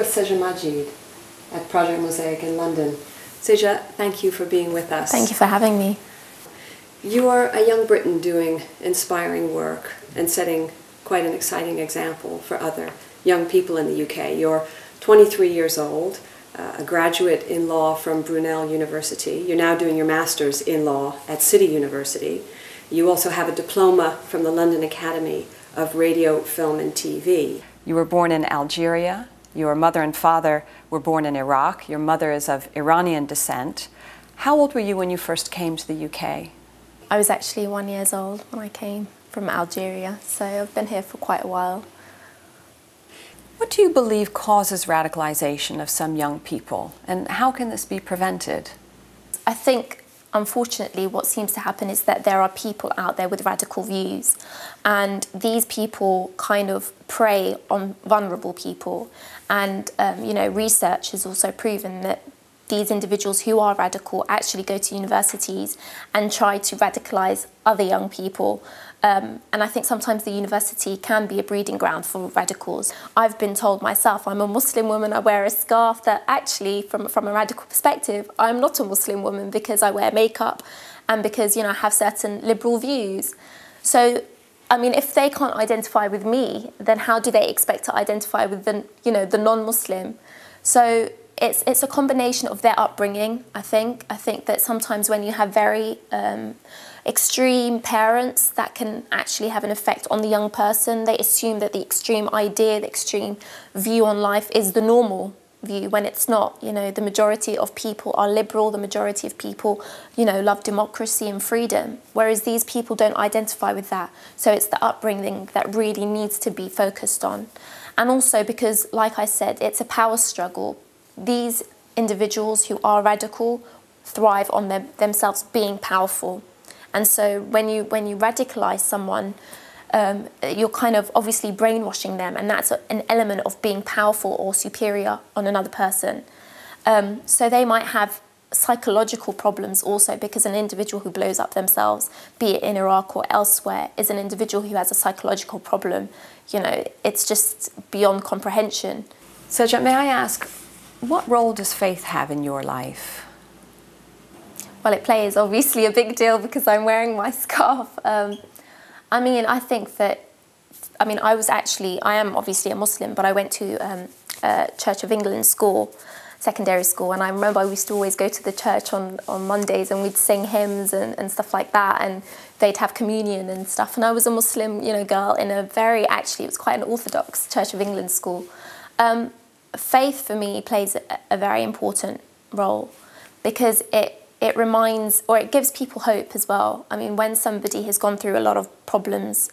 Seja Majeed at Project Mosaic in London. Seja, thank you for being with us. Thank you for having me. You are a young Briton doing inspiring work and setting quite an exciting example for other young people in the UK. You're 23 years old, a graduate in law from Brunel University. You're now doing your master's in law at City University. You also have a diploma from the London Academy of Radio, Film and TV. You were born in Algeria. Your mother and father were born in Iraq. Your mother is of Iranian descent. How old were you when you first came to the UK? I was actually 1 year old when I came from Algeria, so I've been here for quite a while. What do you believe causes radicalization of some young people, and how can this be prevented? I think, unfortunately, what seems to happen is that there are people out there with radical views, and these people kind of prey on vulnerable people. And research has also proven that these individuals who are radical actually go to universities and try to radicalize other young people. And I think sometimes the university can be a breeding ground for radicals. I've been told myself, I'm a Muslim woman, I wear a scarf, that actually from a radical perspective, I'm not a Muslim woman because I wear makeup and because, I have certain liberal views. So, I mean, if they can't identify with me, then how do they expect to identify with the non-Muslim? So it's a combination of their upbringing, I think. I think that sometimes when you have very extreme parents, that can actually have an effect on the young person. They assume that the extreme idea, the extreme view on life is the normal view, when it's not. The majority of people are liberal, the majority of people, love democracy and freedom, whereas these people don't identify with that. So it's the upbringing that really needs to be focused on. And also because, like I said, it's a power struggle. These individuals who are radical thrive on themselves being powerful. And so when you radicalize someone, you're kind of obviously brainwashing them, and that's an element of being powerful or superior on another person. So they might have psychological problems also, because an individual who blows up themselves, be it in Iraq or elsewhere, is an individual who has a psychological problem. It's just beyond comprehension. Seja, may I ask, what role does faith have in your life? Well, it plays obviously a big deal because I'm wearing my scarf. I think that, I am obviously a Muslim, but I went to Church of England school, secondary school, and I remember I used to always go to the church on Mondays, and we'd sing hymns and stuff like that, and they'd have communion and stuff. And I was a Muslim, girl in a it was quite an orthodox Church of England school. Faith for me plays a very important role because it reminds, or it gives people hope as well. I mean, when somebody has gone through a lot of problems,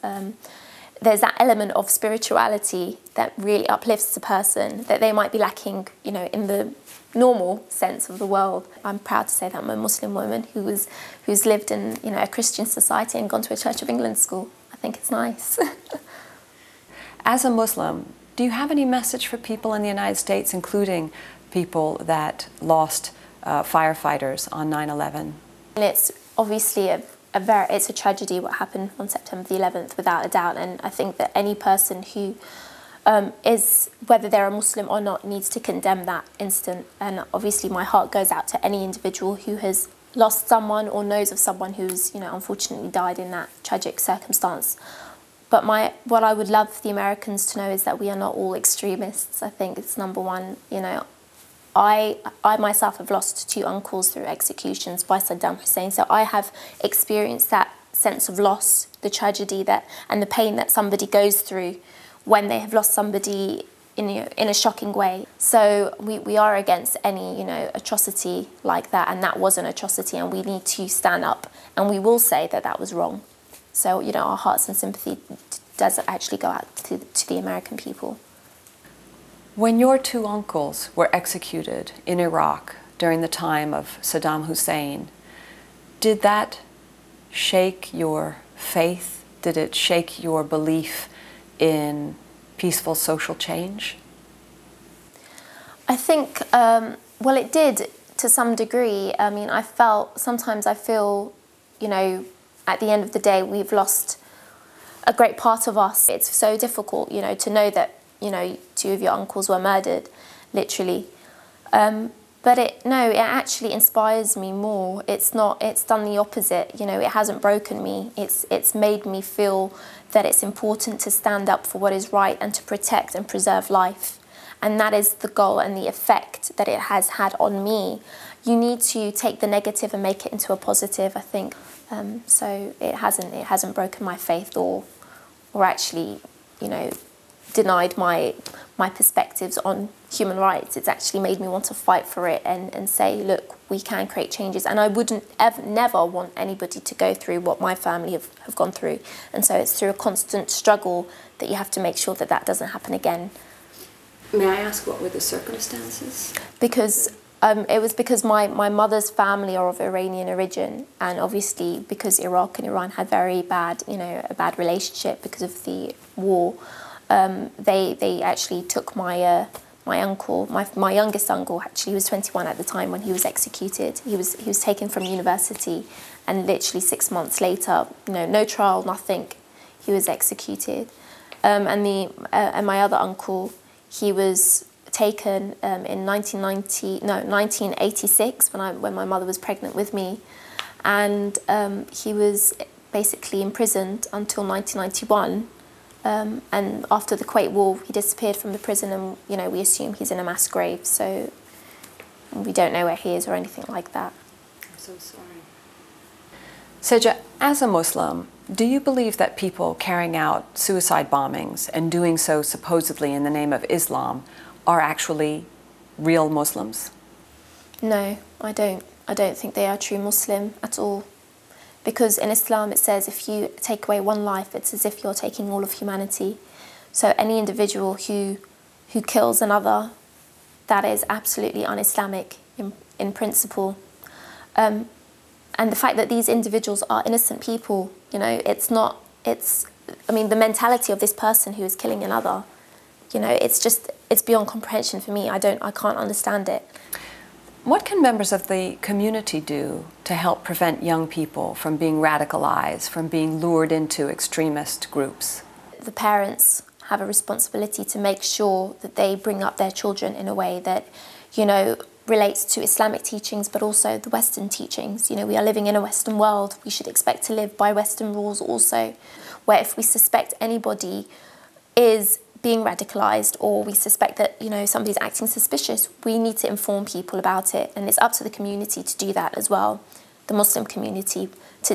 there's that element of spirituality that really uplifts a person that they might be lacking, in the normal sense of the world. I'm proud to say that I'm a Muslim woman who's lived in, a Christian society and gone to a Church of England school. I think it's nice. As a Muslim, do you have any message for people in the United States, including people that lost firefighters on 9/11? It's obviously it's a tragedy what happened on September the 11th, without a doubt, and I think that any person who is, whether they're a Muslim or not, needs to condemn that incident. And obviously my heart goes out to any individual who has lost someone or knows of someone who's unfortunately died in that tragic circumstance. But what I would love the Americans to know is that we are not all extremists. I think it's number one. I myself have lost 2 uncles through executions by Saddam Hussein, so I have experienced that sense of loss, the tragedy and the pain that somebody goes through when they have lost somebody in a shocking way. So we are against any atrocity like that, and that was an atrocity, and we need to stand up, and we will say that that was wrong. So our hearts and sympathy does actually go out to the American people. When your 2 uncles were executed in Iraq during the time of Saddam Hussein, did that shake your faith? Did it shake your belief in peaceful social change? I think, well, it did to some degree. I mean, sometimes I feel, at the end of the day, we've lost a great part of us. It's so difficult, to know that, 2 of your uncles were murdered, literally. But it actually inspires me more. It's done the opposite. You know, it hasn't broken me. It's made me feel that it's important to stand up for what is right and to protect and preserve life. And that is the goal and the effect that it has had on me. You need to take the negative and make it into a positive, I think. So it hasn't broken my faith or actually, you know, denied my perspectives on human rights. It's actually made me want to fight for it and say, look, we can create changes. And I wouldn't never want anybody to go through what my family have gone through. And so it's through a constant struggle that you have to make sure that that doesn't happen again. May I ask what were the circumstances? Because it was because my mother's family are of Iranian origin, and obviously because Iraq and Iran had very bad, you know, a bad relationship because of the war. They actually took my uncle, my youngest uncle. Actually, he was 21 at the time when he was executed. He was taken from university, and literally 6 months later, you know, no trial, nothing, he was executed. And my other uncle, he was taken in 1986 when my mother was pregnant with me, and he was basically imprisoned until 1991. And after the Kuwait War, he disappeared from the prison, and you know, we assume he's in a mass grave. So we don't know where he is or anything like that. I'm so sorry. Seja, as a Muslim, do you believe that people carrying out suicide bombings and doing so supposedly in the name of Islam are actually real Muslims? No, I don't. I don't think they are true Muslim at all. Because in Islam it says if you take away one life, it's as if you're taking all of humanity. So any individual who kills another, that is absolutely un-Islamic in principle. And the fact that these individuals are innocent people, you know, I mean, the mentality of this person who is killing another, you know, it's beyond comprehension for me. I can't understand it. What can members of the community do to help prevent young people from being radicalized, from being lured into extremist groups? The parents have a responsibility to make sure that they bring up their children in a way that, you know, relates to Islamic teachings, but also the Western teachings. You know, we are living in a Western world. We should expect to live by Western rules also, where if we suspect anybody is being radicalized, or we suspect that, you know, somebody's acting suspicious, we need to inform people about it, and it's up to the community to do that as well, the Muslim community to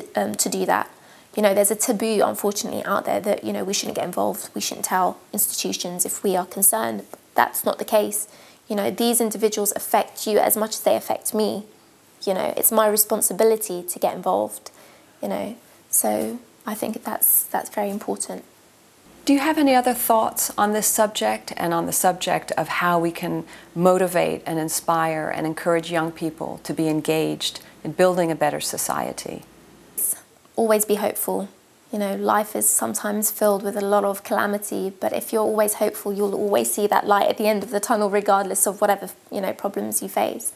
do that. You know, there's a taboo, unfortunately, out there that, you know, we shouldn't get involved, we shouldn't tell institutions if we are concerned. That's not the case. You know, these individuals affect you as much as they affect me. You know, it's my responsibility to get involved, you know, so I think that's very important. Do you have any other thoughts on this subject and on the subject of how we can motivate and inspire and encourage young people to be engaged in building a better society? Always be hopeful. You know, life is sometimes filled with a lot of calamity, but if you're always hopeful, you'll always see that light at the end of the tunnel, regardless of whatever, you know, problems you face.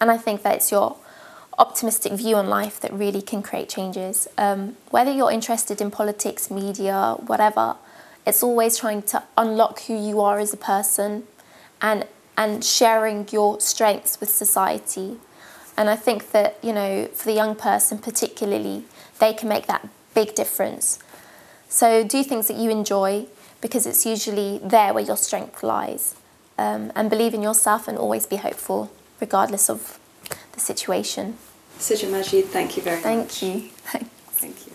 And I think that it's your optimistic view on life that really can create changes. Whether you're interested in politics, media, whatever, it's always trying to unlock who you are as a person and sharing your strengths with society. And I think that, you know, for the young person particularly, they can make that big difference. So do things that you enjoy, because it's usually there where your strength lies. And believe in yourself and always be hopeful, regardless of the situation. Seja Majeed, thank you very much. Thank you. Thanks. Thank you.